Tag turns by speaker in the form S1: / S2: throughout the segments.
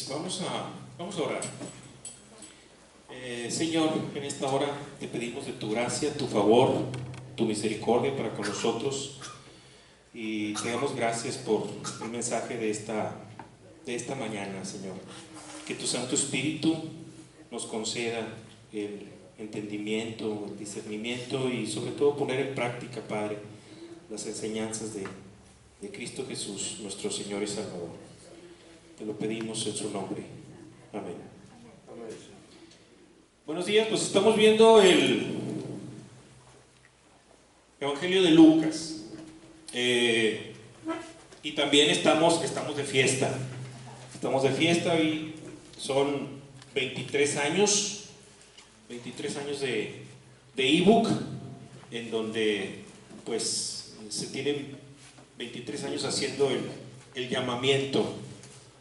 S1: Vamos a orar. Señor, en esta hora te pedimos de tu gracia, tu favor, tu misericordia para con nosotros, y te damos gracias por el mensaje de esta mañana, Señor. Que tu Santo Espíritu nos conceda el entendimiento, el discernimiento y sobre todo poner en práctica, Padre, las enseñanzas de Cristo Jesús, nuestro Señor y Salvador. Te lo pedimos en su nombre. Amén. Buenos días, pues estamos viendo el Evangelio de Lucas, y también estamos de fiesta. Estamos de fiesta y son 23 años de ebook, en donde pues se tienen 23 años haciendo el llamamiento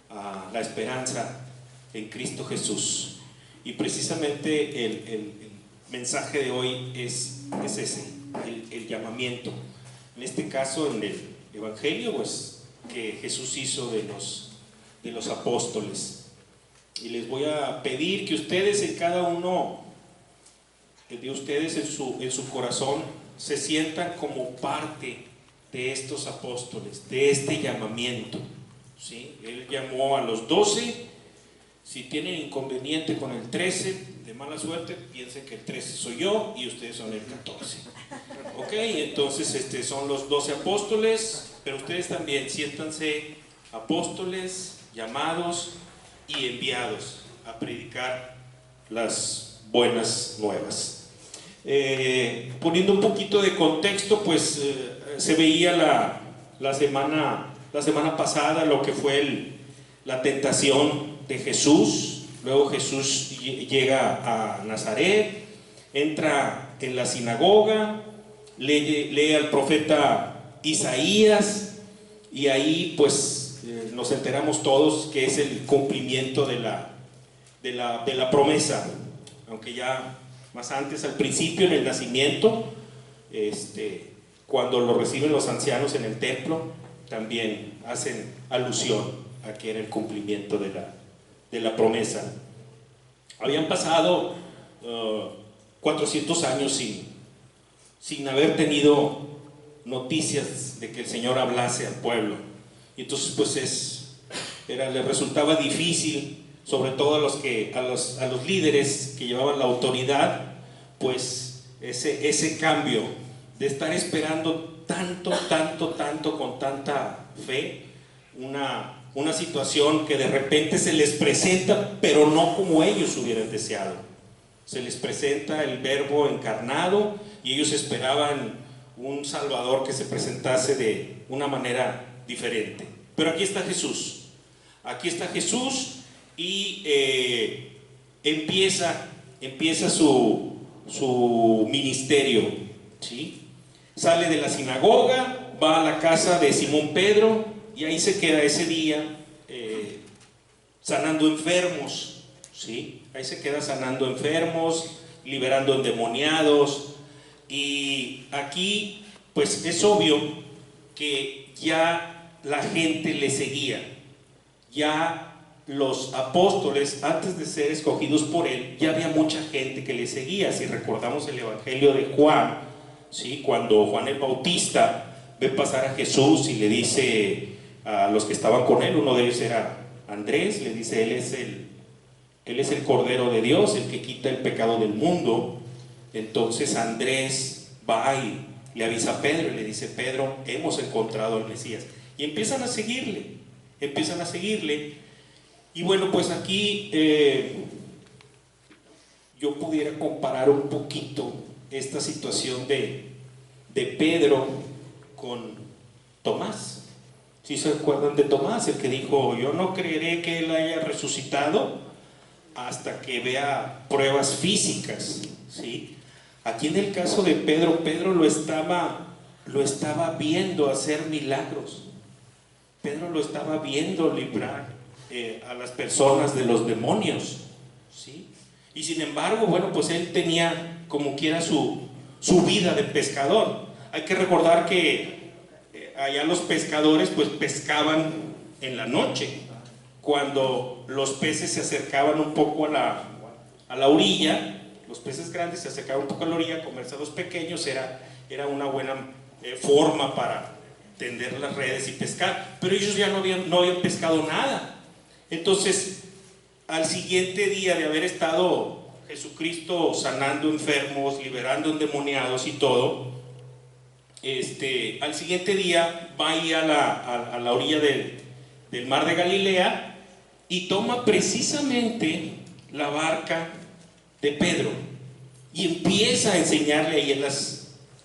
S1: a la esperanza en Cristo Jesús. Y precisamente el mensaje de hoy es ese, el llamamiento. En este caso, en el Evangelio, pues, que Jesús hizo de los apóstoles. Y les voy a pedir que ustedes, en cada uno de ustedes, en su corazón, se sientan como parte de estos apóstoles, de este llamamiento, ¿sí? Él llamó a los 12. Si tienen inconveniente con el 13, de mala suerte, piensen que el 13 soy yo y ustedes son el 14. Ok, entonces son los 12 apóstoles, pero ustedes también siéntanse apóstoles, llamados y enviados a predicar las buenas nuevas. Poniendo un poquito de contexto, pues se veía la semana pasada lo que fue la tentación de Jesús. Luego Jesús llega a Nazaret, entra en la sinagoga, lee al profeta Isaías, y ahí pues nos enteramos todos que es el cumplimiento de la promesa, aunque ya más antes, al principio, en el nacimiento, cuando lo reciben los ancianos en el templo, también hacen alusión a que era el cumplimiento de la promesa. Habían pasado 400 años sin haber tenido noticias de que el Señor hablase al pueblo, y entonces pues les resultaba difícil, sobre todo a los líderes que llevaban la autoridad, pues ese cambio de estar esperando tanto, con tanta fe, una situación que de repente se les presenta, pero no como ellos hubieran deseado. Se les presenta el Verbo encarnado y ellos esperaban un Salvador que se presentase de una manera diferente. Pero aquí está Jesús y empieza su ministerio, ¿sí? Sale de la sinagoga, va a la casa de Simón Pedro, y ahí se queda ese día sanando enfermos, ¿sí? Ahí se queda sanando enfermos, liberando endemoniados. Y aquí pues es obvio que ya la gente le seguía. Ya los apóstoles, antes de ser escogidos por él, ya había mucha gente que le seguía. Si recordamos el Evangelio de Juan, ¿sí? Cuando Juan el Bautista ve pasar a Jesús y le dice a los que estaban con él, uno de ellos era Andrés, le dice: él es el Cordero de Dios, el que quita el pecado del mundo. Entonces Andrés va y le avisa a Pedro y le dice: Pedro, hemos encontrado al Mesías. Y empiezan a seguirle. Y bueno, pues aquí yo pudiera comparar un poquito esta situación de Pedro con Tomás. ¿Sí se acuerdan de Tomás? El que dijo: yo no creeré que él haya resucitado hasta que vea pruebas físicas, ¿sí? Aquí en el caso de Pedro, Pedro lo estaba viendo hacer milagros. Pedro lo estaba viendo librar a las personas de los demonios, ¿sí? Y sin embargo, bueno, pues él tenía como quiera su vida de pescador. Hay que recordar que allá los pescadores pues pescaban en la noche, cuando los peces se acercaban un poco a la orilla, los peces grandes se acercaban un poco a la orilla, comerse a los pequeños era una buena forma para tender las redes y pescar, pero ellos ya no habían pescado nada. Entonces, al siguiente día de haber estado Jesucristo sanando enfermos, liberando endemoniados y todo, al siguiente día va ahí a la orilla del mar de Galilea y toma precisamente la barca de Pedro y empieza a enseñarle ahí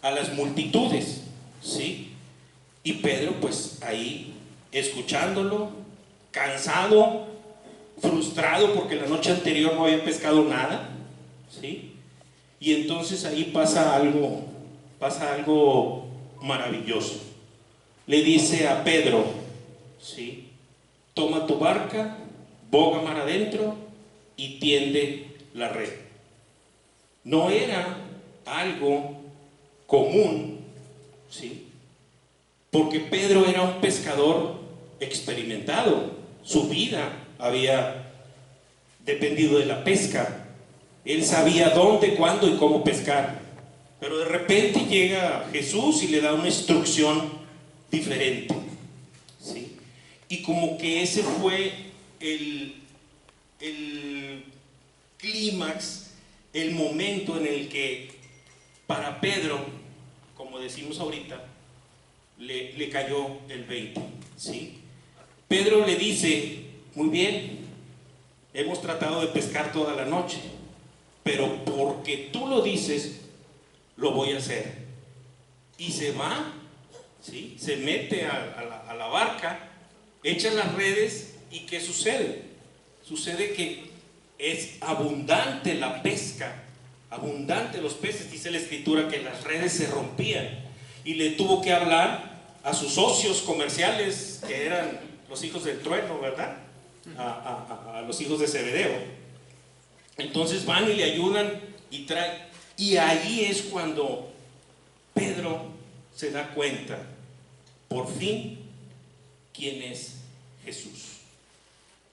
S1: a las multitudes, ¿sí? Y Pedro pues ahí escuchándolo, cansado, frustrado porque la noche anterior no había pescado nada, ¿sí? Y entonces ahí pasa algo maravilloso. Le dice a Pedro, ¿sí? Toma tu barca, boga mar adentro y tiende la red. No era algo común, ¿sí? Porque Pedro era un pescador experimentado. Su vida había dependido de la pesca. Él sabía dónde, cuándo y cómo pescar. Pero de repente llega Jesús y le da una instrucción diferente, ¿sí? Y como que ese fue el clímax, el momento en el que para Pedro, como decimos ahorita, le cayó el 20, ¿sí? Pedro le dice, muy bien, hemos tratado de pescar toda la noche, pero porque tú lo dices, lo voy a hacer. Y se va, ¿sí? Se mete a la barca, echa las redes y ¿qué sucede? Sucede que es abundante la pesca, abundante los peces. Dice la escritura que las redes se rompían y le tuvo que hablar a sus socios comerciales, que eran los hijos del trueno, ¿verdad? A los hijos de Zebedeo. Entonces van y le ayudan y traen. Y ahí es cuando Pedro se da cuenta, por fin, quién es Jesús.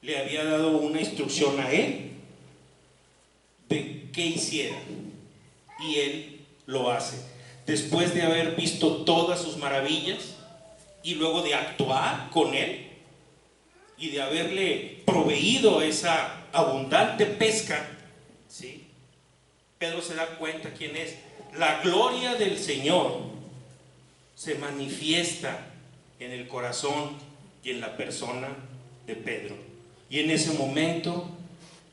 S1: Le había dado una instrucción a él de qué hiciera, y él lo hace. Después de haber visto todas sus maravillas y luego de actuar con él y de haberle proveído esa abundante pesca, ¿sí? Pedro se da cuenta quién es. La gloria del Señor se manifiesta en el corazón y en la persona de Pedro. Y en ese momento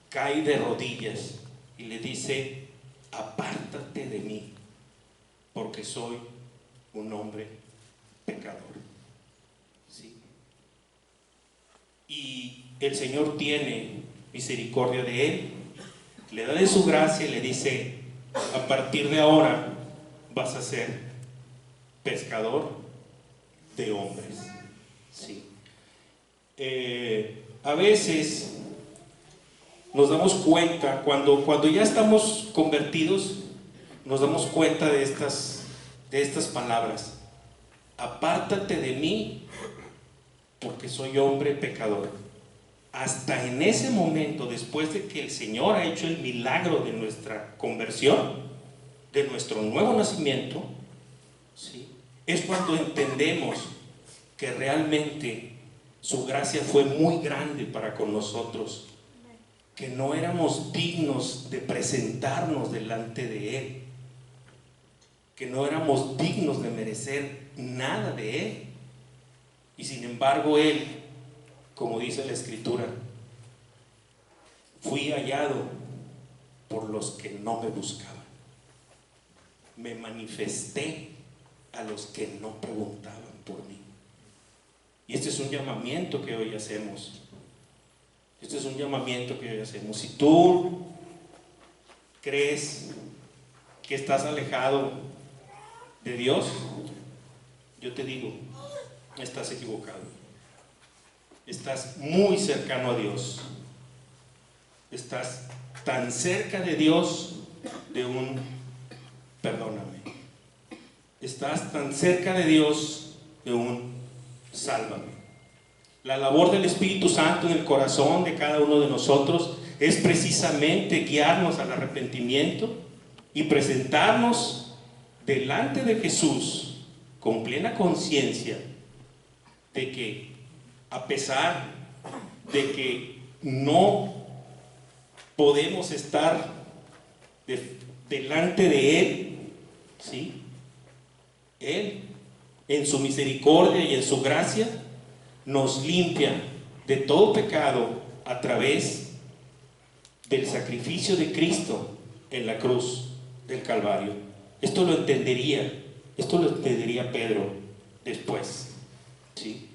S1: cae de rodillas y le dice, apártate de mí, porque soy un hombre pecador. ¿Sí? Y el Señor tiene misericordia de él, le da de su gracia y le dice, a partir de ahora vas a ser pescador de hombres. ¿Sí? A veces nos damos cuenta, cuando ya estamos convertidos, nos damos cuenta de estas palabras. Apártate de mí, porque soy hombre pecador. Hasta en ese momento, después de que el Señor ha hecho el milagro de nuestra conversión, de nuestro nuevo nacimiento, ¿sí? Es cuando entendemos que realmente su gracia fue muy grande para con nosotros, que no éramos dignos de presentarnos delante de Él, que no éramos dignos de merecer nada de Él, y sin embargo Él, como dice la Escritura, fui hallado por los que no me buscaban, me manifesté a los que no preguntaban por mí. Y este es un llamamiento que hoy hacemos. Este es un llamamiento que hoy hacemos. Si tú crees que estás alejado de Dios, yo te digo, estás equivocado. Estás muy cercano a Dios. Estás tan cerca de Dios de un perdóname. Estás tan cerca de Dios de un sálvame. La labor del Espíritu Santo en el corazón de cada uno de nosotros es precisamente guiarnos al arrepentimiento y presentarnos delante de Jesús con plena conciencia de que, a pesar de que no podemos estar delante de Él, ¿sí?, Él, en su misericordia y en su gracia, nos limpia de todo pecado a través del sacrificio de Cristo en la cruz del Calvario. Esto lo entendería Pedro después, ¿sí?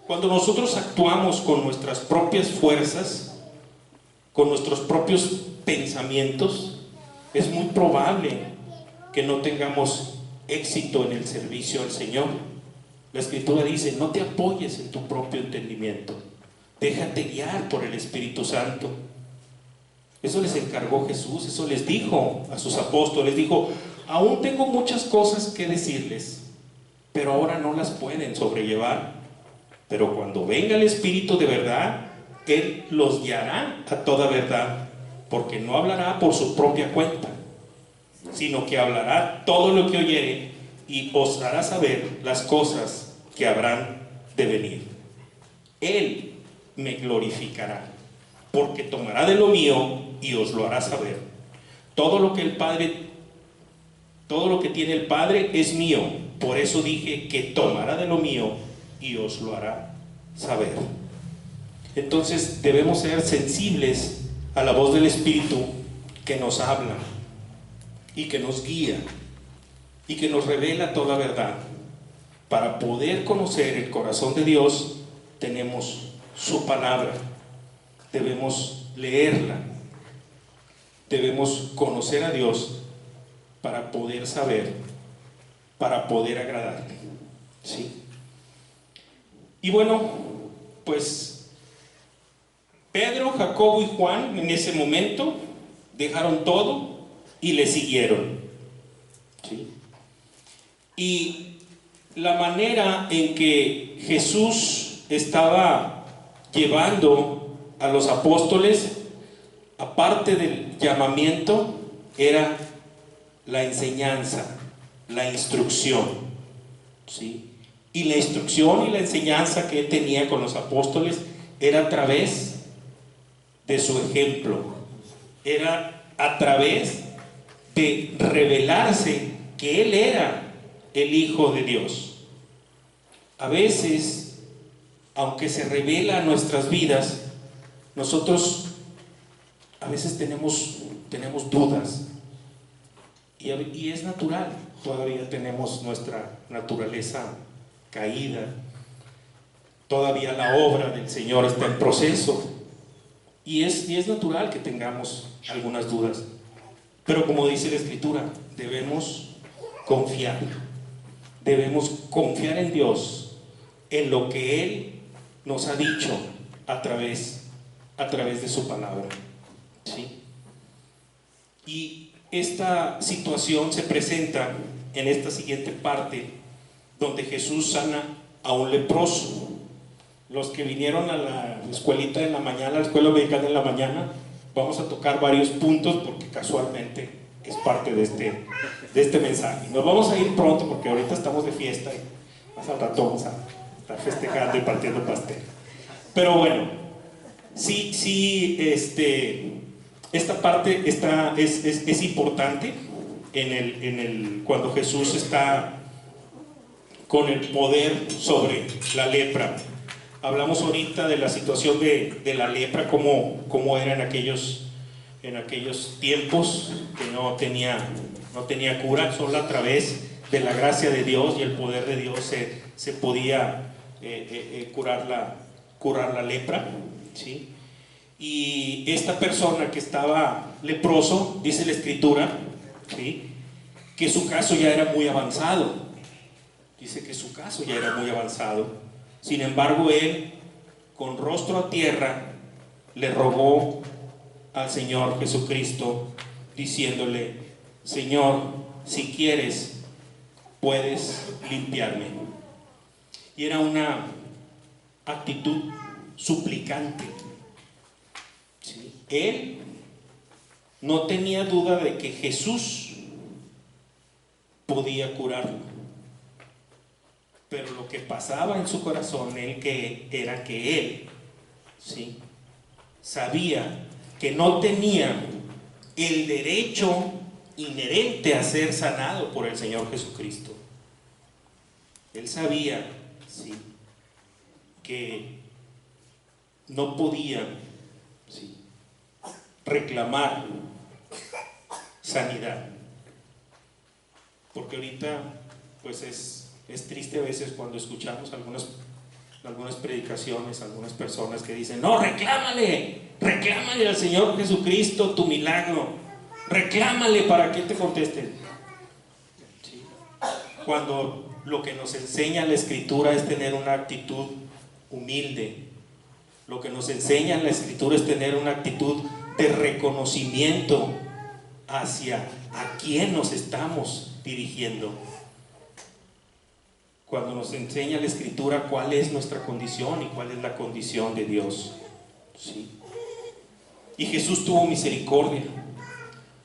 S1: Cuando nosotros actuamos con nuestras propias fuerzas, con nuestros propios pensamientos, es muy probable que no tengamos éxito en el servicio al Señor. La Escritura dice: no te apoyes en tu propio entendimiento, déjate guiar por el Espíritu Santo. Eso les encargó Jesús, eso les dijo a sus apóstoles, dijo: aún tengo muchas cosas que decirles, pero ahora no las pueden sobrellevar. Pero cuando venga el Espíritu de verdad, Él los guiará a toda verdad, porque no hablará por su propia cuenta, sino que hablará todo lo que oyere y os hará saber las cosas que habrán de venir. Él me glorificará, porque tomará de lo mío y os lo hará saber. Todo lo que tiene el Padre es mío. Por eso dije que tomará de lo mío y os lo hará saber. Entonces debemos ser sensibles a la voz del Espíritu que nos habla y que nos guía y que nos revela toda verdad. Para poder conocer el corazón de Dios, tenemos su palabra, debemos leerla, debemos conocer a Dios para poder saber, para poder agradarle, ¿sí? Y bueno, pues Pedro, Jacobo y Juan en ese momento dejaron todo y le siguieron, ¿sí? Y la manera en que Jesús estaba llevando a los apóstoles, aparte del llamamiento, era la enseñanza, la instrucción, ¿sí? Y la instrucción y la enseñanza que él tenía con los apóstoles era a través de su ejemplo, era a través de revelarse que él era el Hijo de Dios. A veces, aunque se revela a nuestras vidas, nosotros a veces tenemos dudas, y es natural. Todavía tenemos nuestra naturaleza caída, todavía la obra del Señor está en proceso, y es natural que tengamos algunas dudas. Pero como dice la Escritura, debemos confiar en Dios, en lo que Él nos ha dicho a través de su palabra, ¿sí? Y esta situación se presenta en esta siguiente parte, donde Jesús sana a un leproso. Los que vinieron a la escuelita en la mañana, la escuela mexicana en la mañana, vamos a tocar varios puntos porque casualmente es parte de este mensaje. Nos vamos a ir pronto porque ahorita estamos de fiesta y más al rato vamos a estar festejando y partiendo pastel. Pero bueno, sí, esta parte es importante cuando Jesús está con el poder sobre la lepra. Hablamos ahorita de la situación de la lepra, cómo era en aquellos tiempos, que no tenía cura. Solo a través de la gracia de Dios y el poder de Dios se podía curar la lepra, ¿sí? Y esta persona que estaba leproso, dice la Escritura, ¿sí?, que su caso ya era muy avanzado. Dice que su caso ya era muy avanzado. Sin embargo, él, con rostro a tierra, le rogó al Señor Jesucristo, diciéndole: Señor, si quieres, puedes limpiarme. Y era una actitud suplicante. ¿Sí? Él no tenía duda de que Jesús podía curarlo, pero lo que pasaba en su corazón era que él, ¿sí?, sabía que no tenía el derecho inherente a ser sanado por el Señor Jesucristo. Él sabía, ¿sí?, que no podía, ¿sí?, reclamar sanidad. Porque ahorita pues es triste a veces cuando escuchamos algunas predicaciones, algunas personas que dicen: no, reclámale al Señor Jesucristo tu milagro, reclámale para que Él te conteste. ¿Sí? Cuando lo que nos enseña la Escritura es tener una actitud humilde, lo que nos enseña la Escritura es tener una actitud de reconocimiento hacia a quién nos estamos dirigiendo. Cuando nos enseña la Escritura cuál es nuestra condición y cuál es la condición de Dios. ¿Sí? Y Jesús tuvo misericordia,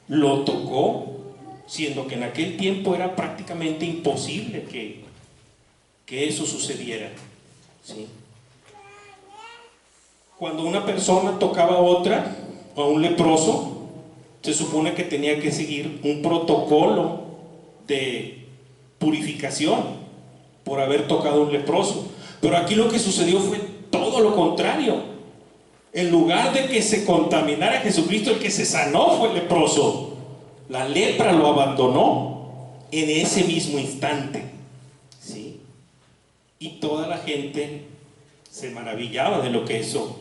S1: lo tocó, siendo que en aquel tiempo era prácticamente imposible que eso sucediera. ¿Sí? Cuando una persona tocaba a otra, a un leproso, se supone que tenía que seguir un protocolo de purificación por haber tocado a un leproso. Pero aquí lo que sucedió fue todo lo contrario. En lugar de que se contaminara Jesucristo, el que se sanó fue el leproso. La lepra lo abandonó en ese mismo instante. ¿Sí? Y toda la gente se maravillaba de lo que eso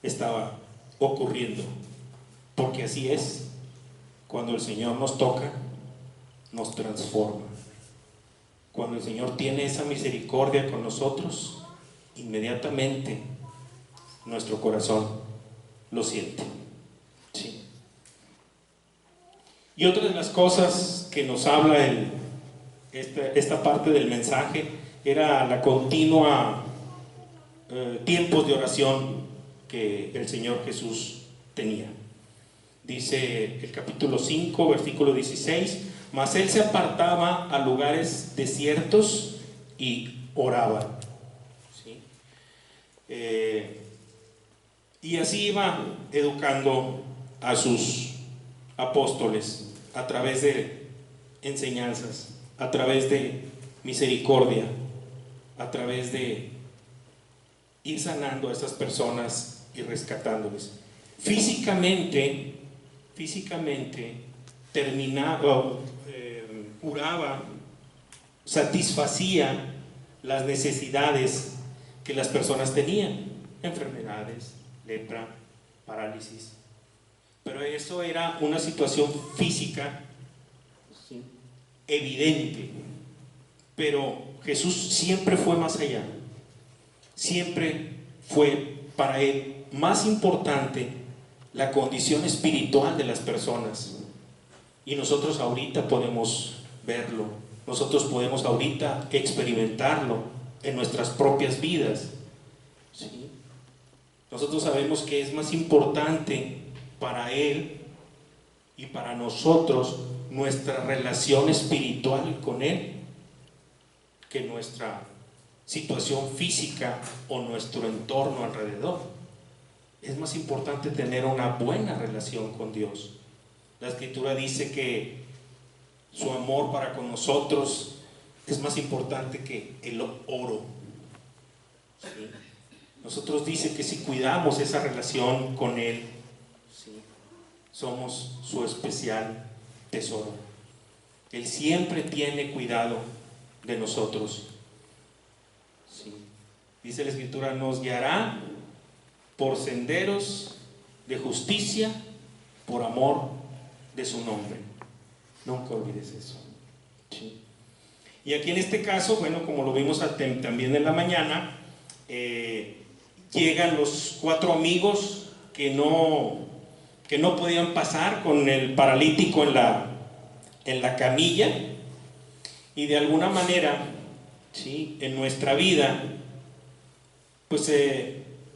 S1: estaba ocurriendo. Porque así es, cuando el Señor nos toca, nos transforma. Cuando el Señor tiene esa misericordia con nosotros, inmediatamente nuestro corazón lo siente. Sí. Y otra de las cosas que nos habla esta parte del mensaje era la continua tiempos de oración que el Señor Jesús tenía. Dice el capítulo 5, versículo 16: mas él se apartaba a lugares desiertos y oraba. ¿Sí? Y así iba educando a sus apóstoles a través de enseñanzas, a través de misericordia, a través de ir sanando a estas personas y rescatándoles. Físicamente terminaba, curaba, satisfacía las necesidades que las personas tenían: enfermedades, lepra, parálisis. Pero eso era una situación física, ¿sí?, evidente. Pero Jesús siempre fue más allá. Siempre fue para Él más importante la condición espiritual de las personas. Y nosotros ahorita podemos verlo, nosotros podemos ahorita experimentarlo en nuestras propias vidas. ¿Sí? Nosotros sabemos que es más importante para Él y para nosotros nuestra relación espiritual con Él que nuestra situación física o nuestro entorno alrededor. Es más importante tener una buena relación con Dios. La Escritura dice que su amor para con nosotros es más importante que el oro. ¿Sí? Nosotros dice que si cuidamos esa relación con Él, ¿sí?, somos su especial tesoro. Él siempre tiene cuidado de nosotros. ¿Sí? Dice la Escritura: nos guiará por senderos de justicia por amor de su nombre. Nunca olvides eso. ¿Sí? Y aquí en este caso, bueno, como lo vimos también en la mañana, llegan los 4 amigos que no podían pasar con el paralítico en la camilla. Y de alguna manera, ¿sí?, en nuestra vida pues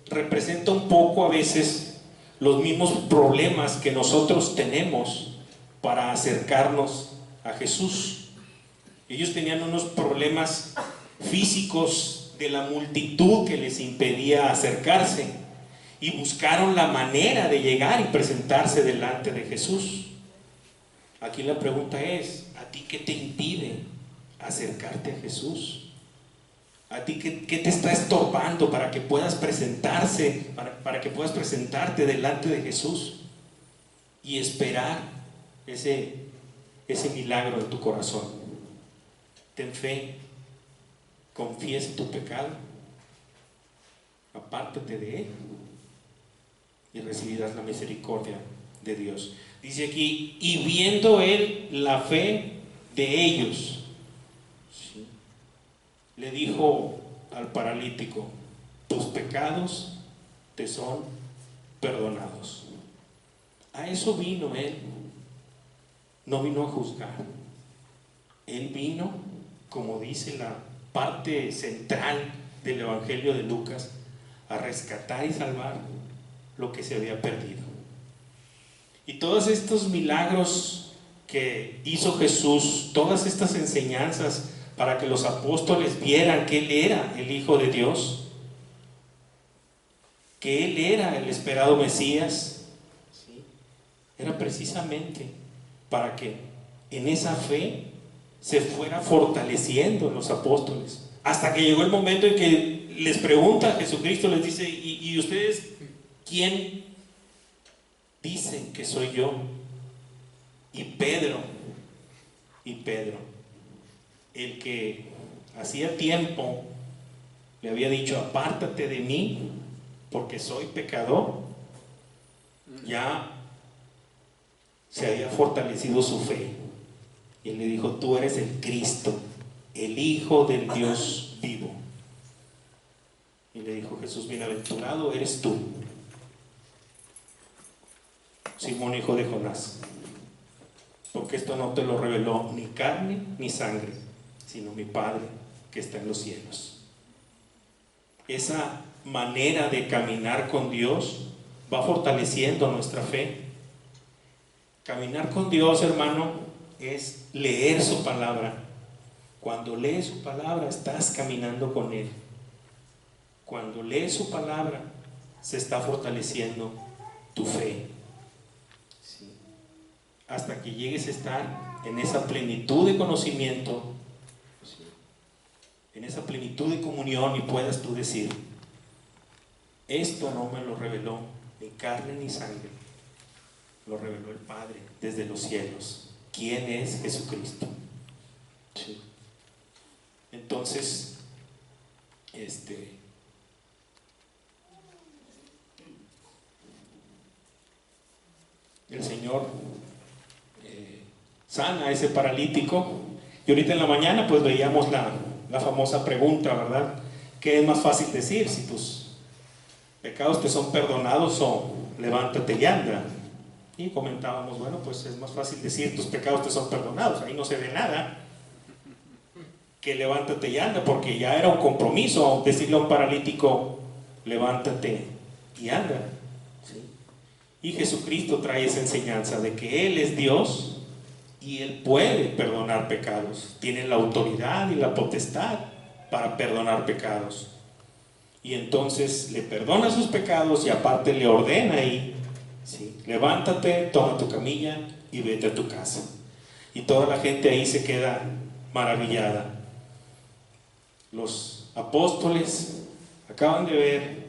S1: representa un poco a veces los mismos problemas que nosotros tenemos para acercarnos a Jesús. Ellos tenían unos problemas físicos de la multitud que les impedía acercarse y buscaron la manera de llegar y presentarse delante de Jesús. Aquí la pregunta es, ¿a ti qué te impide acercarte a Jesús? ¿A ti qué te está estorbando para que puedas para que puedas presentarte delante de Jesús y esperar ese milagro en tu corazón? Ten fe, confiesa tu pecado, apártate de él y recibirás la misericordia de Dios. Dice aquí, y viendo él la fe de ellos, ¿sí?, le dijo al paralítico, tus pecados te son perdonados. A eso vino él. No vino a juzgar. Él vino, como dice la parte central del Evangelio de Lucas, a rescatar y salvar lo que se había perdido. Y todos estos milagros que hizo Jesús, todas estas enseñanzas para que los apóstoles vieran que Él era el Hijo de Dios, que Él era el esperado Mesías, ¿sí?, era precisamente para que en esa fe se fuera fortaleciendo en los apóstoles, hasta que llegó el momento en que les pregunta a Jesucristo, les dice, ¿y ustedes quién dicen que soy yo? Y Pedro, el que hacía tiempo le había dicho, apártate de mí porque soy pecador, ya se había fortalecido su fe. Y él le dijo, tú eres el Cristo, el Hijo del Dios vivo. Y le dijo Jesús, bienaventurado eres tú, Simón, hijo de Jonás, porque esto no te lo reveló ni carne ni sangre, sino mi Padre que está en los cielos. Esa manera de caminar con Dios va fortaleciendo nuestra fe. Caminar con Dios, hermano, es leer su palabra. Cuando lees su palabra, estás caminando con Él. Cuando lees su palabra, se está fortaleciendo tu fe, ¿sí?, hasta que llegues a estar en esa plenitud de conocimiento, ¿sí?, en esa plenitud de comunión, y puedas tú decir, esto no me lo reveló ni carne ni sangre, lo reveló el Padre desde los cielos. ¿Quién es Jesucristo? ¿Sí? Entonces, el Señor sana a ese paralítico. Y ahorita en la mañana pues veíamos la famosa pregunta, ¿verdad? ¿Qué es más fácil decir? Si tus pecados te son perdonados o levántate y anda. Y comentábamos, bueno, pues es más fácil decir tus pecados te son perdonados, ahí no se ve nada, que levántate y anda, porque ya era un compromiso decirle a un paralítico, levántate y anda, ¿sí? Y Jesucristo trae esa enseñanza de que Él es Dios y Él puede perdonar pecados, tiene la autoridad y la potestad para perdonar pecados. Y entonces le perdona sus pecados y aparte le ordena ahí, ¿sí?, levántate, toma tu camilla y vete a tu casa. Y toda la gente ahí se queda maravillada. Los apóstoles acaban de ver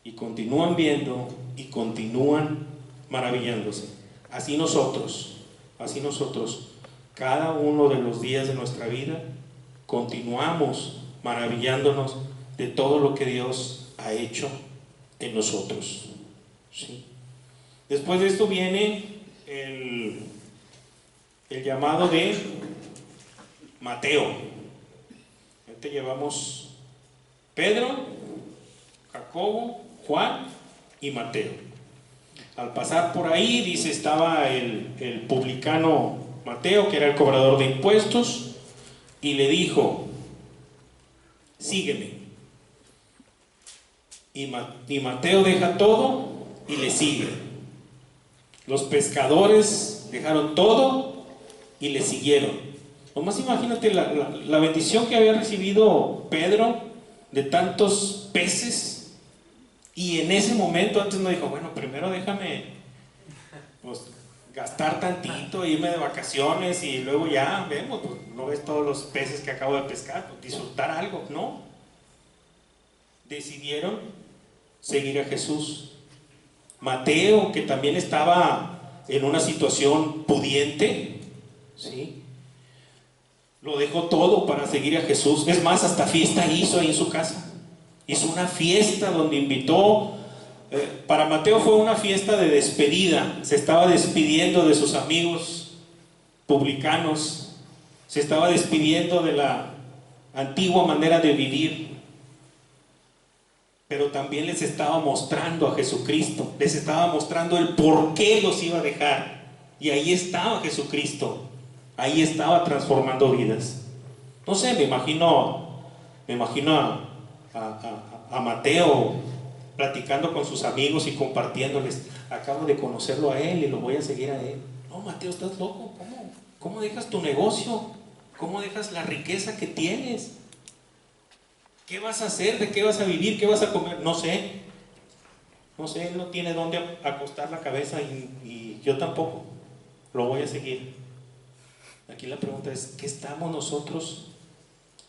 S1: y continúan viendo y continúan maravillándose. Así nosotros, cada uno de los días de nuestra vida, continuamos maravillándonos de todo lo que Dios ha hecho en nosotros, ¿sí? Después de esto viene el llamado de Mateo. Ahorita llevamos Pedro, Jacobo, Juan y Mateo. Al pasar por ahí, dice, estaba el publicano Mateo, que era el cobrador de impuestos, y le dijo, sígueme. Y Mateo deja todo y le sigue. Los pescadores dejaron todo y le siguieron. Nomás imagínate la bendición que había recibido Pedro de tantos peces, y en ese momento antes no dijo, bueno, primero déjame pues gastar tantito, irme de vacaciones y luego ya vemos, pues, no ves todos los peces que acabo de pescar, pues, disfrutar algo, no. Decidieron seguir a Jesús. Mateo, que también estaba en una situación pudiente, ¿sí?, lo dejó todo para seguir a Jesús. Es más, hasta fiesta hizo ahí en su casa. Hizo una fiesta donde invitó. Para Mateo fue una fiesta de despedida. Se estaba despidiendo de sus amigos publicanos. Se estaba despidiendo de la antigua manera de vivir. Pero también les estaba mostrando a Jesucristo. Les estaba mostrando el por qué los iba a dejar. Y ahí estaba Jesucristo. Ahí estaba transformando vidas. No sé, me imagino a Mateo platicando con sus amigos y compartiéndoles, acabo de conocerlo a él y lo voy a seguir a él. No, Mateo, estás loco. ¿Cómo dejas tu negocio? ¿Cómo dejas la riqueza que tienes? ¿Qué vas a hacer? ¿De qué vas a vivir? ¿Qué vas a comer? No sé, él no tiene dónde acostar la cabeza y yo tampoco. Lo voy a seguir. Aquí la pregunta es, ¿qué estamos nosotros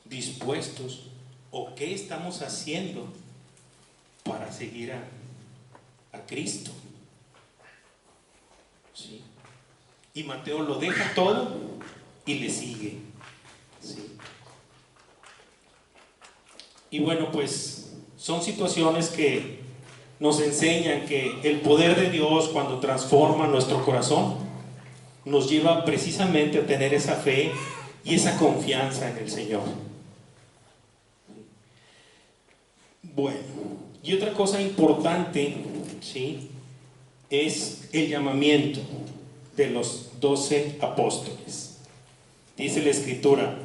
S1: dispuestos o qué estamos haciendo para seguir a Cristo? ¿Sí? Y Mateo lo deja todo y le sigue. ¿Sí? Y bueno, pues son situaciones que nos enseñan que el poder de Dios, cuando transforma nuestro corazón, nos lleva precisamente a tener esa fe y esa confianza en el Señor. Bueno, y otra cosa importante, ¿sí?, es el llamamiento de los 12 apóstoles. Dice la Escritura,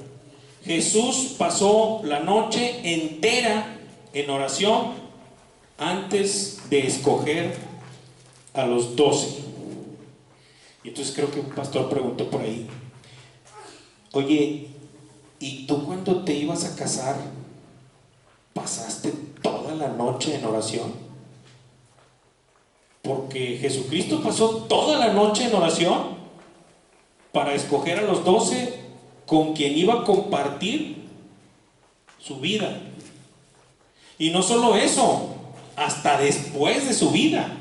S1: Jesús pasó la noche entera en oración antes de escoger a los 12. Y entonces creo que un pastor preguntó por ahí, oye, ¿y tú cuando te ibas a casar pasaste toda la noche en oración? Porque Jesucristo pasó toda la noche en oración para escoger a los 12 con quien iba a compartir su vida. Y no solo eso, hasta después de su vida.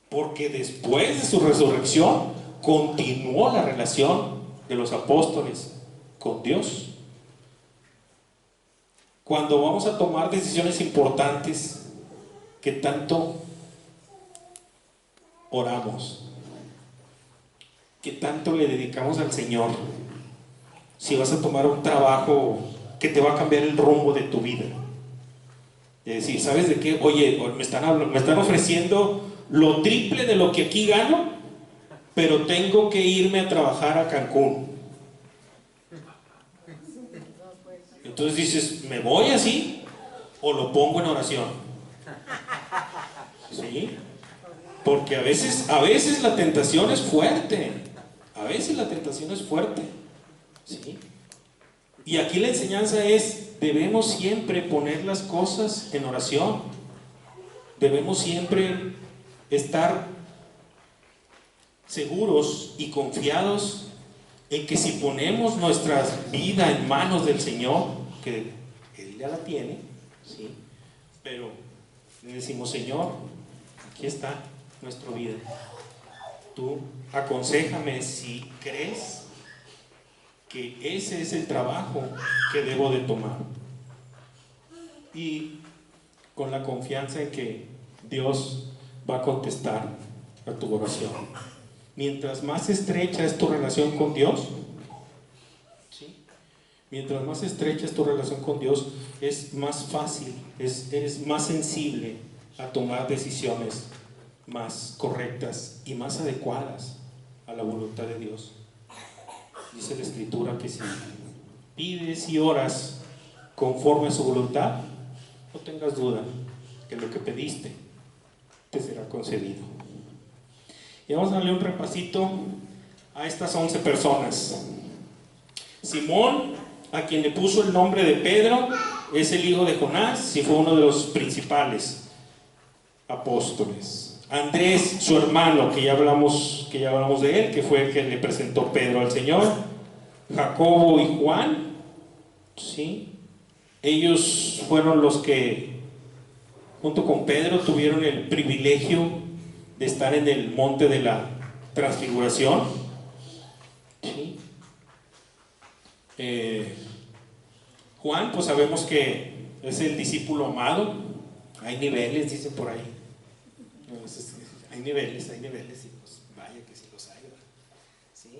S1: Porque después de su resurrección continuó la relación de los apóstoles con Dios. Cuando vamos a tomar decisiones importantes, ¿qué tanto oramos? ¿Qué tanto le dedicamos al Señor? Si vas a tomar un trabajo que te va a cambiar el rumbo de tu vida. Es decir, ¿sabes de qué? Oye, me están ofreciendo lo triple de lo que aquí gano, pero tengo que irme a trabajar a Cancún. Entonces dices, ¿me voy así o lo pongo en oración? ¿Sí? Porque a veces la tentación es fuerte. A veces la tentación es fuerte. ¿Sí? Y aquí la enseñanza es, debemos siempre poner las cosas en oración. Debemos siempre estar seguros y confiados en que si ponemos nuestra vida en manos del Señor, que Él ya la tiene, ¿sí?, pero le decimos, Señor, aquí está nuestra vida. Tú aconséjame si crees que ese es el trabajo que debo de tomar. Y con la confianza en que Dios va a contestar a tu oración. Mientras más estrecha es tu relación con Dios, ¿sí?, mientras más estrecha es tu relación con Dios, es más fácil, eres más sensible a tomar decisiones más correctas y más adecuadas a la voluntad de Dios. Dice la Escritura que si pides y oras conforme a su voluntad, no tengas duda, que lo que pediste te será concedido. Y vamos a darle un repasito a estas 11 personas. Simón, a quien le puso el nombre de Pedro, es el hijo de Jonás y fue uno de los principales apóstoles. Andrés, su hermano, que ya hablamos de él, que fue el que le presentó Pedro al Señor. Jacobo y Juan, ¿sí? Ellos fueron los que, junto con Pedro, tuvieron el privilegio de estar en el monte de la transfiguración, ¿sí? Juan, pues sabemos que es el discípulo amado. Hay niveles, dicen por ahí. Hay niveles, y pues vaya que sí los hay, ¿verdad? ¿Sí?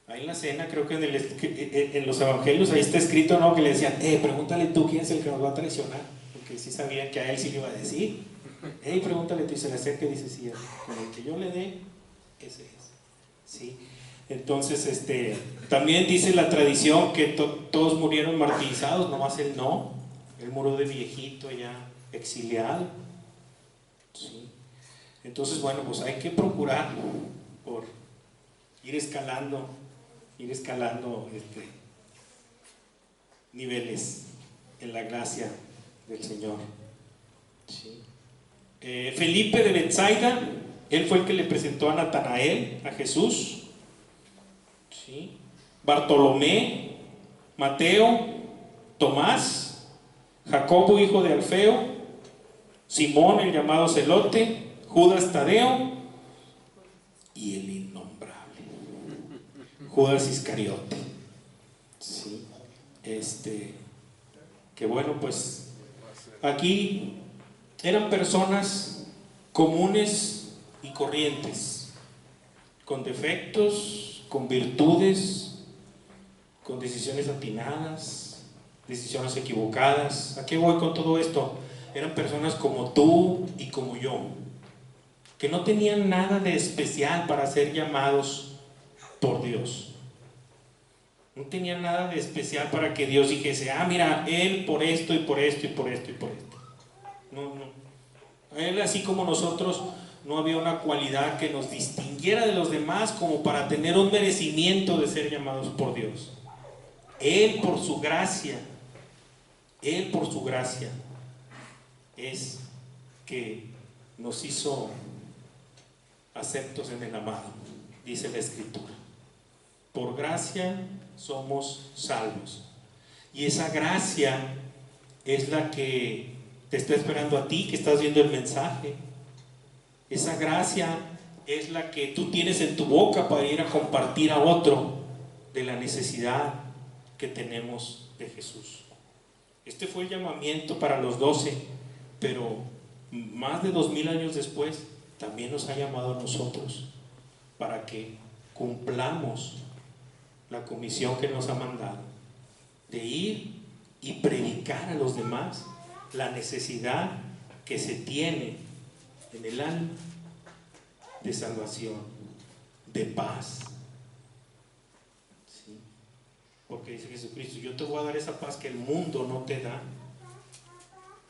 S1: Ahí en la cena, creo que en los evangelios, ahí está escrito, ¿no? Que le decían, pregúntale tú quién es el que nos va a traicionar, porque sí sabían que a él sí le iba a decir. Pregúntale tú, y se le acerca y dice, sí, con el que yo le dé, ese es. ¿Sí? Entonces, también dice la tradición que todos murieron martirizados, nomás él no. Él murió de viejito, ya exiliado. ¿Sí? Entonces, bueno, pues hay que procurar por ir escalando niveles en la gracia del Señor. ¿Sí? Felipe de Betsaida, él fue el que le presentó a Natanael, a Jesús. ¿Sí? Bartolomé, Mateo, Tomás, Jacobo hijo de Alfeo, Simón el llamado Celote, Judas Tadeo y el innombrable Judas Iscariote. ¿Sí? Que bueno, pues aquí eran personas comunes y corrientes, con defectos, con virtudes, con decisiones atinadas, decisiones equivocadas. ¿A qué voy con todo esto? Eran personas como tú y como yo, que no tenían nada de especial para ser llamados por Dios. No tenían nada de especial para que Dios dijese, mira, él por esto y por esto y por esto y por esto. No. Él, así como nosotros, no había una cualidad que nos distinguiera de los demás como para tener un merecimiento de ser llamados por Dios. Él por su gracia es que nos hizo aceptos en el amado, dice la Escritura. Por gracia somos salvos. Y esa gracia es la que te está esperando a ti, que estás viendo el mensaje. Esa gracia es la que tú tienes en tu boca para ir a compartir a otro de la necesidad que tenemos de Jesús. Este fue el llamamiento para los 12, pero más de 2000 años después también nos ha llamado a nosotros para que cumplamos la comisión que nos ha mandado de ir y predicar a los demás la necesidad que se tiene en el alma de salvación, de paz. ¿Sí? Porque dice Jesucristo, yo te voy a dar esa paz que el mundo no te da.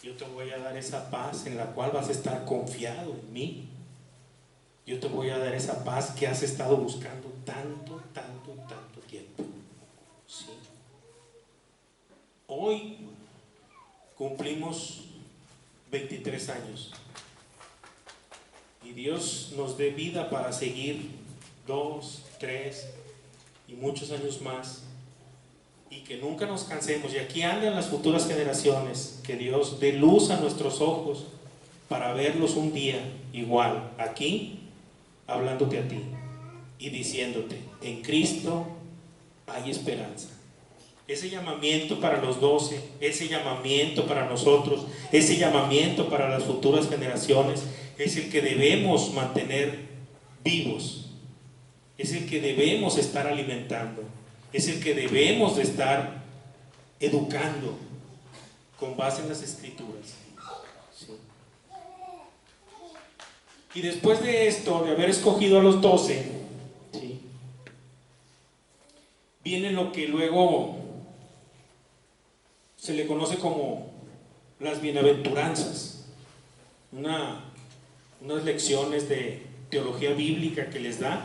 S1: Yo te voy a dar esa paz en la cual vas a estar confiado en mí. Yo te voy a dar esa paz que has estado buscando tanto tiempo. ¿Sí? Hoy cumplimos 23 años y Dios nos dé vida para seguir 2, 3 y muchos años más, y que nunca nos cansemos, y aquí andan las futuras generaciones, que Dios dé luz a nuestros ojos para verlos un día igual aquí, hablándote a ti y diciéndote, en Cristo hay esperanza. Ese llamamiento para los 12, ese llamamiento para nosotros, ese llamamiento para las futuras generaciones es el que debemos mantener vivos, es el que debemos estar alimentando, es el que debemos de estar educando con base en las Escrituras. ¿Sí? Y después de esto, de haber escogido a los 12, ¿sí?, viene lo que luego se le conoce como las bienaventuranzas. unas lecciones de teología bíblica que les da.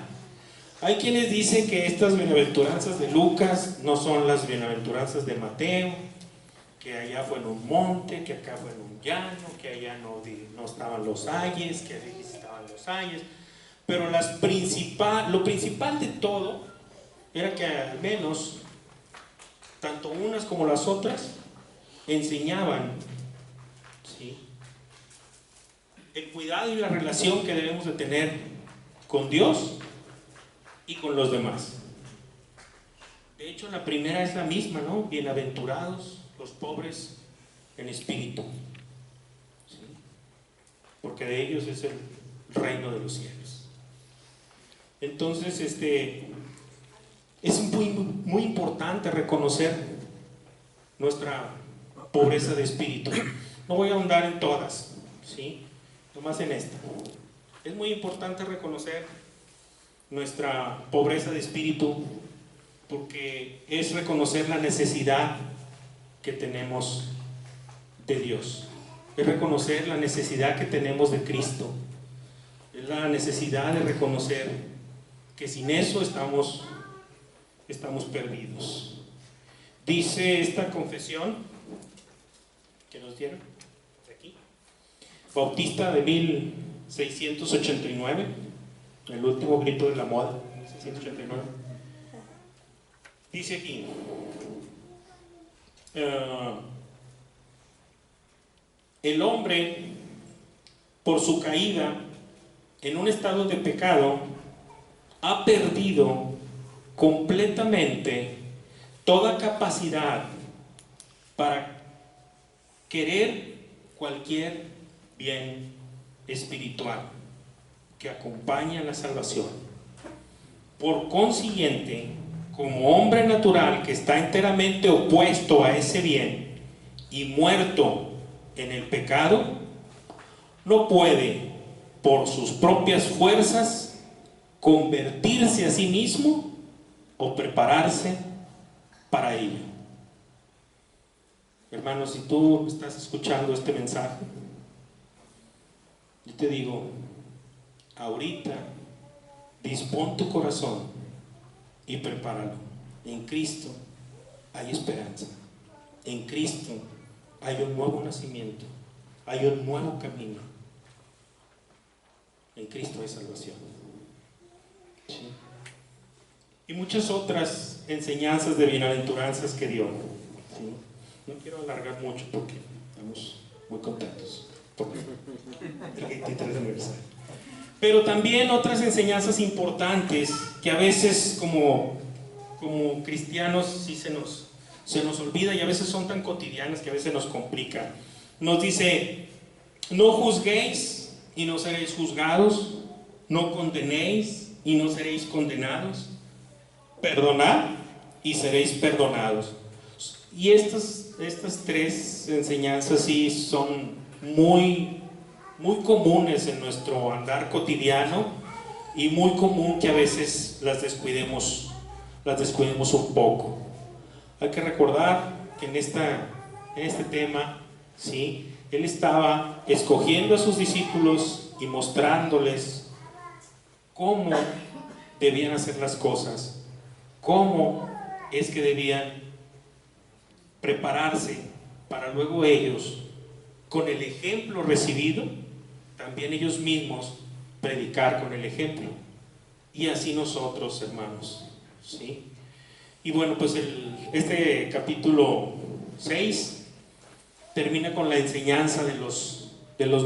S1: Hay quienes dicen que estas bienaventuranzas de Lucas no son las bienaventuranzas de Mateo, que allá fue en un monte, que acá fue en un llano, que allá no estaban los ayes, que allí estaban los ayes. Pero lo principal de todo era que al menos tanto unas como las otras enseñaban, ¿sí?, el cuidado y la relación que debemos de tener con Dios y con los demás. De hecho, la primera es la misma, ¿no? Bienaventurados los pobres en espíritu, ¿sí?, porque de ellos es el reino de los cielos. Entonces, es muy importante reconocer nuestra pobreza de espíritu. No voy a ahondar en todas, ¿sí?, nomás en esta. Es muy importante reconocer nuestra pobreza de espíritu, porque es reconocer la necesidad que tenemos de Dios, es reconocer la necesidad que tenemos de Cristo, es la necesidad de reconocer que sin eso estamos perdidos. Dice esta confesión que nos dieron aquí, Bautista de 1689, el último grito de la moda, 1689. Dice aquí, el hombre, por su caída en un estado de pecado, ha perdido completamente toda capacidad para querer cualquier bien espiritual que acompaña a la salvación. Por consiguiente, como hombre natural que está enteramente opuesto a ese bien y muerto en el pecado, no puede por sus propias fuerzas convertirse a sí mismo o prepararse para ello. Hermano, si tú estás escuchando este mensaje, yo te digo, ahorita dispón tu corazón y prepáralo. En Cristo hay esperanza, en Cristo hay un nuevo nacimiento, hay un nuevo camino, en Cristo hay salvación, ¿sí?, y muchas otras enseñanzas de bienaventuranzas que dio, ¿sí? No quiero alargar mucho porque estamos muy contentos por el 23 aniversario. Pero también otras enseñanzas importantes que a veces como cristianos sí se nos olvida, y a veces son tan cotidianas que a veces nos complican. Nos dice: no juzguéis y no seréis juzgados, no condenéis y no seréis condenados, perdonad y seréis perdonados. Y estas tres enseñanzas sí son muy comunes en nuestro andar cotidiano, y muy común que a veces las descuidemos un poco. Hay que recordar que en este tema, ¿sí?, Él estaba escogiendo a sus discípulos y mostrándoles cómo debían hacer las cosas, cómo es que debían prepararse para luego ellos, con el ejemplo recibido, también ellos mismos predicar con el ejemplo. Y así nosotros, hermanos, ¿sí? Y bueno, pues este capítulo 6 termina con la enseñanza de los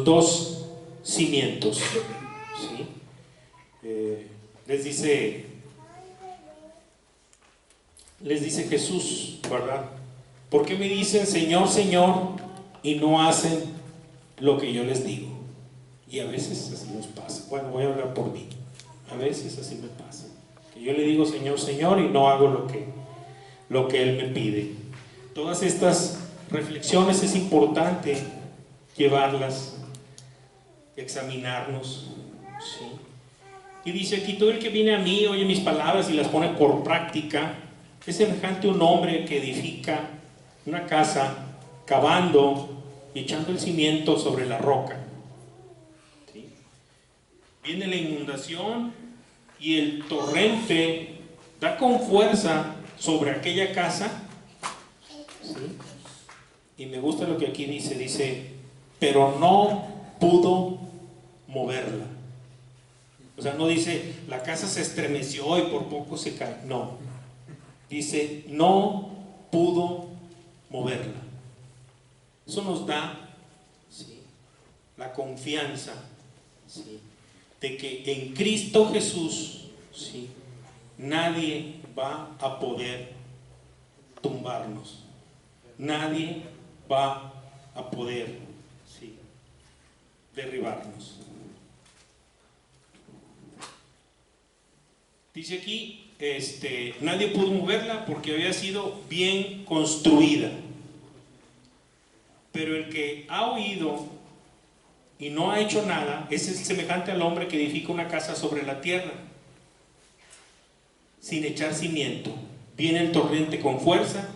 S1: dos cimientos, ¿sí? Les dice Jesús, ¿verdad? ¿Por qué me dicen Señor, Señor, y no hacen lo que yo les digo? Y a veces así nos pasa. Bueno, voy a hablar por mí. A veces así me pasa, que yo le digo Señor, Señor, y no hago lo que Él me pide. Todas estas reflexiones es importante llevarlas, examinarnos, ¿sí? Y dice aquí: todo el que viene a mí, oye mis palabras y las pone por práctica, es semejante a un hombre que edifica una casa cavando y echando el cimiento sobre la roca. viene la inundación y el torrente da con fuerza sobre aquella casa, ¿sí? Y me gusta lo que aquí dice, pero no pudo moverla. O sea, no dice, la casa se estremeció y por poco se cae. No. Dice, no pudo moverla. Eso nos da, ¿sí?, la confianza, ¿sí?, de que en Cristo Jesús, ¿sí?, nadie va a poder tumbarnos. Nadie va a poder, ¿sí?, derribarnos. Dice aquí, nadie pudo moverla porque había sido bien construida. Pero el que ha oído y no ha hecho nada es semejante al hombre que edifica una casa sobre la tierra, sin echar cimiento. Viene el torrente con fuerza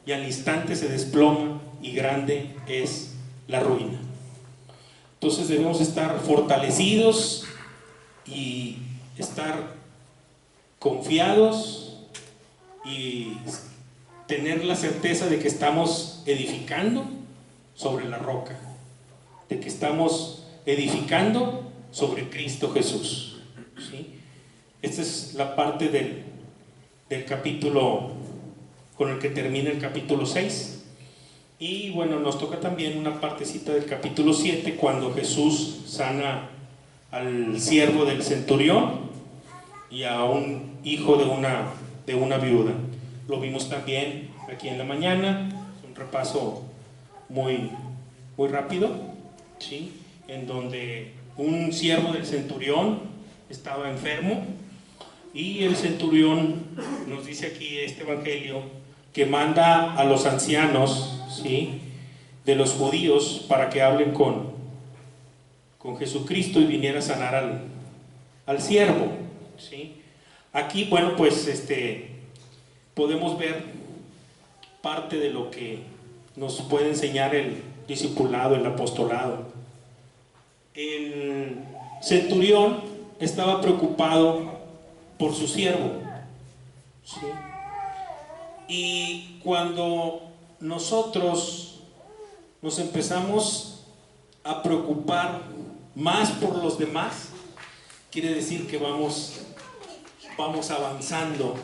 S1: y al instante se desploma y grande es la ruina. Entonces debemos estar fortalecidos y estar confiados y tener la certeza de que estamos edificando sobre la roca, de que estamos edificando sobre Cristo Jesús, ¿sí? Esta es la parte del capítulo con el que termina el capítulo 6. Y bueno, nos toca también una partecita del capítulo 7, cuando Jesús sana al siervo del centurión y a un hijo de una viuda. Lo vimos también aquí en la mañana, un repaso muy rápido, ¿sí?, en donde un siervo del centurión estaba enfermo y el centurión, nos dice aquí este evangelio, que manda a los ancianos, ¿sí?, de los judíos para que hablen con Jesucristo y viniera a sanar al siervo, ¿sí? Aquí, bueno, pues podemos ver parte de lo que nos puede enseñar el discipulado, el apostolado. El centurión estaba preocupado por su siervo, ¿sí? Y cuando nosotros nos empezamos a preocupar más por los demás, quiere decir que vamos avanzando,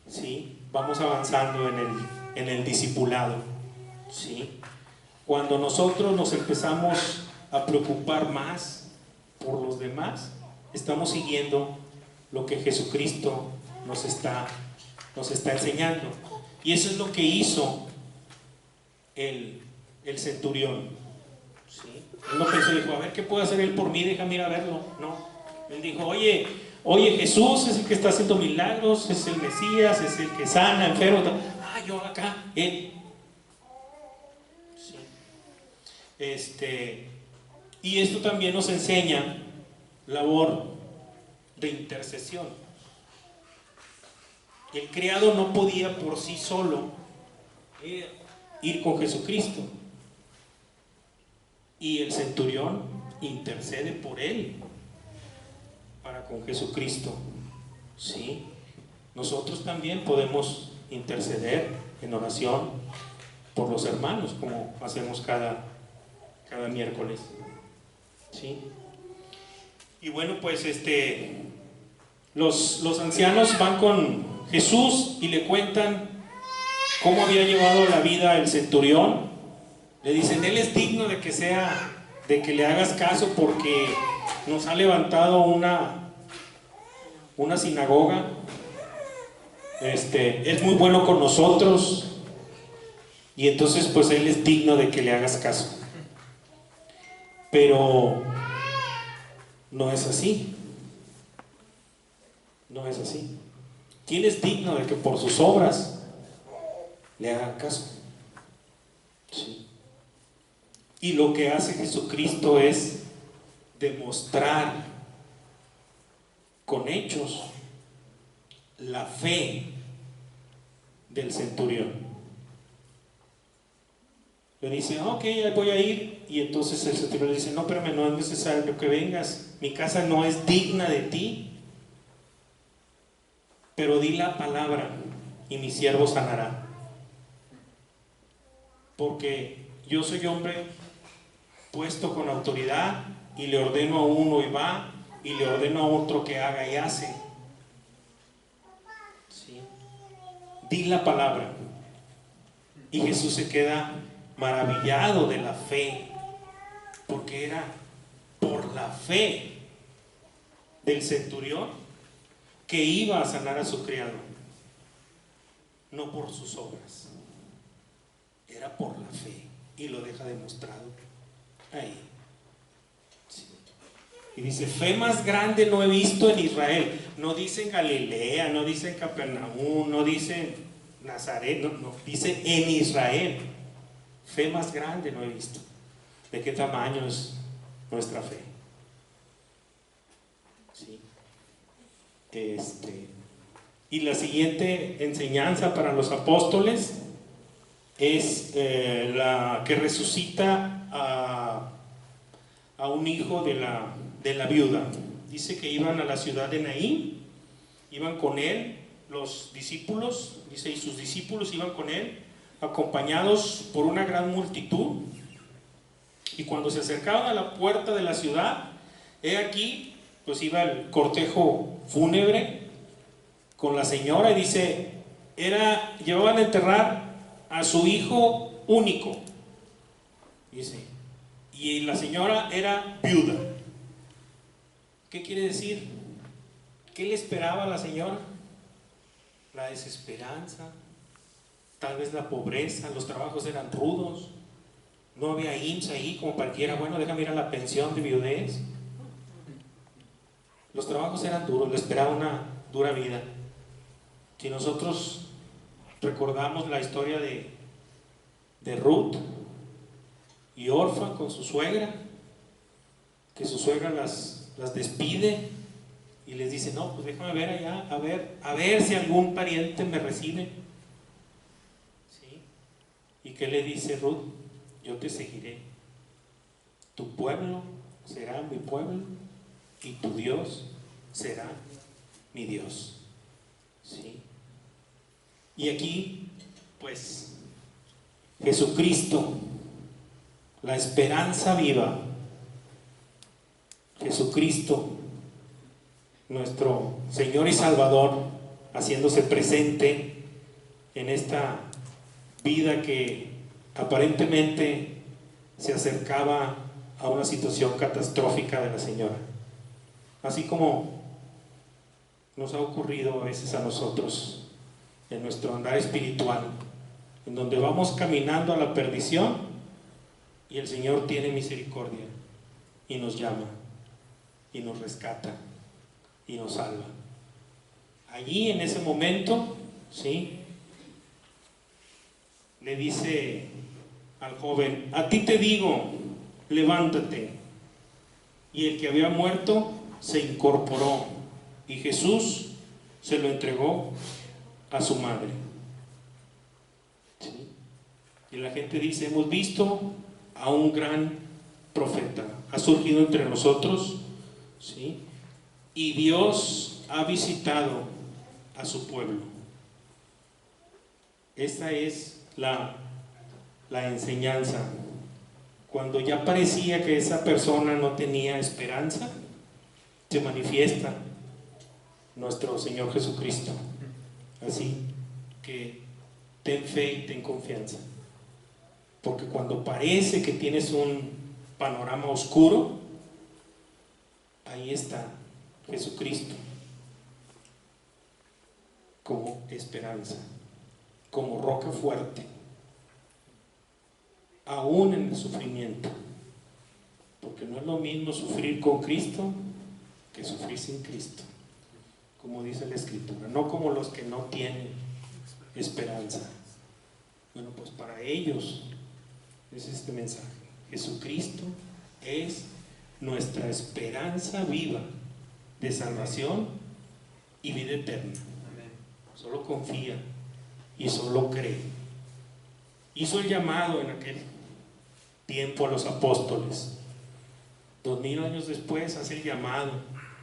S1: ¿sí? Vamos avanzando en el discipulado, ¿sí? Cuando nosotros nos empezamos a preocupar más por los demás, estamos siguiendo lo que Jesucristo nos está enseñando. Y eso es lo que hizo el centurión, ¿sí? Él no pensó, dijo, a ver, ¿qué puede hacer él por mí? Déjame ir a verlo. No, él dijo, oye, Jesús es el que está haciendo milagros, es el Mesías, es el que sana enfermos. Yo acá, él. Sí. Y esto también nos enseña labor de intercesión. El criado no podía por sí solo ir con Jesucristo, y el centurión intercede por él para con Jesucristo, ¿sí? Nosotros también podemos interceder en oración por los hermanos, como hacemos cada miércoles, ¿sí? Y bueno, pues los ancianos van con Jesús y le cuentan cómo había llevado la vida el centurión. Le dicen, él es digno de que le hagas caso porque nos ha levantado una sinagoga, es muy bueno con nosotros y entonces pues él es digno de que le hagas caso. Pero no es así. No es así. ¿Quién es digno de que por sus obras le hagan caso? Sí. Y lo que hace Jesucristo es demostrar con hechos la fe del centurión. Le dice, ok, voy a ir. Y entonces el centurión le dice, no, espérame, no es necesario que vengas. mi casa no es digna de ti, pero di la palabra y mi siervo sanará. Porque yo soy hombre puesto con autoridad y le ordeno a uno y va, y le ordeno a otro que haga y hace. ¿Sí? Di la palabra. Y Jesús se queda maravillado de la fe, porque era por la fe del centurión que iba a sanar a su criado, no por sus obras, era por la fe, y lo deja demostrado ahí. Sí. Y dice, fe más grande no he visto en Israel. No dice en Galilea, no dice en Capernaum, no dice en Nazaret, no, dice en Israel. Fe más grande no he visto. ¿De qué tamaño es nuestra fe? Sí. Y la siguiente enseñanza para los apóstoles es la que resucita a un hijo de la viuda. Dice que iban a la ciudad de Naín, iban con él los discípulos, dice, y sus discípulos iban con él, acompañados por una gran multitud. Y cuando se acercaban a la puerta de la ciudad, he aquí, pues iba el cortejo fúnebre con la señora, y dice, llevaban a enterrar a su hijo único, dice, y la señora era viuda. ¿Qué quiere decir? ¿Qué le esperaba a la señora? La desesperanza, tal vez la pobreza, los trabajos eran rudos, no había IMSS ahí como cualquiera, bueno, déjame ir a la pensión de viudez. Los trabajos eran duros, le esperaba una dura vida. Si nosotros recordamos la historia de Ruth y Orfa con su suegra, que su suegra las despide y les dice, no, pues déjame ver allá, a ver si algún pariente me recibe. ¿Sí? ¿Y qué le dice Ruth? Yo te seguiré, tu pueblo será mi pueblo y tu Dios será mi Dios. ¿Sí? Y aquí, pues, Jesucristo, la esperanza viva, Jesucristo, nuestro Señor y Salvador, haciéndose presente en esta vida que aparentemente se acercaba a una situación catastrófica de la señora. Así como nos ha ocurrido a veces a nosotros en nuestro andar espiritual, en donde vamos caminando a la perdición y el Señor tiene misericordia y nos llama y nos rescata y nos salva. Allí en ese momento, ¿sí?, le dice al joven, a ti te digo, levántate. Y el que había muerto se incorporó y Jesús se lo entregó a su madre. ¿Sí? Y la gente dice, hemos visto a un gran profeta, ha surgido entre nosotros, ¿sí?, y Dios ha visitado a su pueblo. Esta es la enseñanza. Cuando ya parecía que esa persona no tenía esperanza, se manifiesta nuestro Señor Jesucristo. Así que ten fe y ten confianza, porque cuando parece que tienes un panorama oscuro, ahí está Jesucristo como esperanza, como roca fuerte, aún en el sufrimiento, porque no es lo mismo sufrir con Cristo que sufrir sin Cristo, como dice la Escritura, no como los que no tienen esperanza. Bueno, pues para ellos es este mensaje. Jesucristo es nuestra esperanza viva de salvación y vida eterna. Solo confía y solo cree. Hizo el llamado en aquel tiempo a los apóstoles, 2000 años después hace el llamado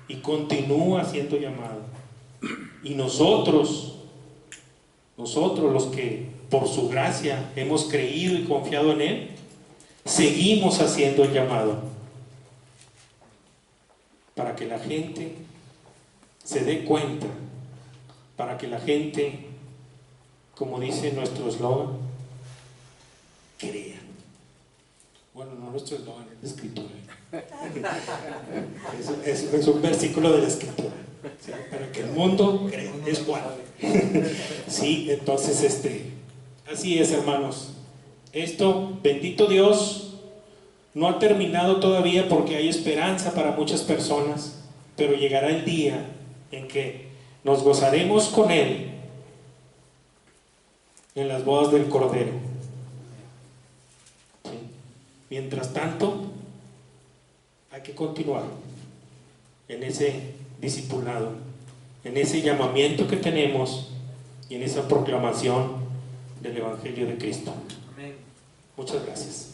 S1: y continúa siendo llamado. Y nosotros los que por su gracia hemos creído y confiado en Él, seguimos haciendo el llamado para que la gente se dé cuenta, para que la gente, como dice nuestro eslogan, crea. Bueno, no nuestro eslogan, es la escritura. Es un versículo de la escritura. ¿Sí? Para que el mundo crea, es Juan. Sí, entonces así es, hermanos. Esto, bendito Dios, no ha terminado todavía porque hay esperanza para muchas personas, pero llegará el día en que nos gozaremos con Él en las bodas del Cordero. ¿Sí? Mientras tanto, hay que continuar en ese discipulado, en ese llamamiento que tenemos y en esa proclamación del Evangelio de Cristo. Muchas gracias.